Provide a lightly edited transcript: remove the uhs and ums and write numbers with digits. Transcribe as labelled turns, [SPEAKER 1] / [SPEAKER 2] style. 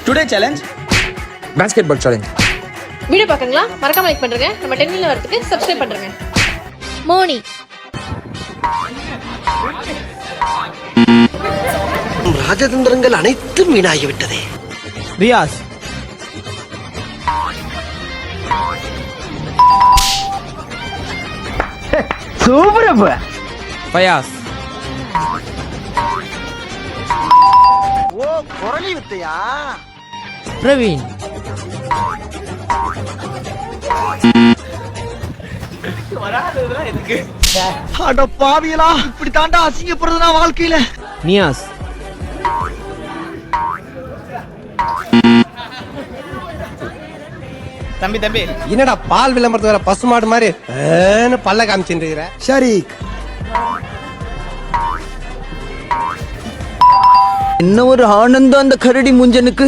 [SPEAKER 1] Today challenge
[SPEAKER 2] basketball challenge.
[SPEAKER 3] Video பார்க்கங்களா? மறக்காம like பண்ணுங்க. நம்ம 10 மில்லியன் வரதுக்கு சப்ஸ்கிரைப் பண்ணுங்க.
[SPEAKER 4] மோனி
[SPEAKER 5] ராஜதந்திரங்கள் அனைத்தும் வீணாகிவிட்டதே.
[SPEAKER 1] ரியாஸ் சூப்பர்.
[SPEAKER 2] ஃபயாஸ்.
[SPEAKER 5] ஓ குரலி வித்தையா?
[SPEAKER 2] பிரவீன்.
[SPEAKER 5] அட பாவியலா, இப்படி தாண்டா அசிங்கப்படுறதுனா வாழ்க்கையில.
[SPEAKER 2] நியாஸ்.
[SPEAKER 1] தம்பி
[SPEAKER 6] என்னடா பால் விளம்பரத்து வர பசுமாடு மாதிரி பல்ல காமிச்சுட்டு இருக்கிற?
[SPEAKER 5] ஷரீக்.
[SPEAKER 1] என்ன ஒரு ஆனந்தம் அந்த கரடி முஞ்சனுக்கு.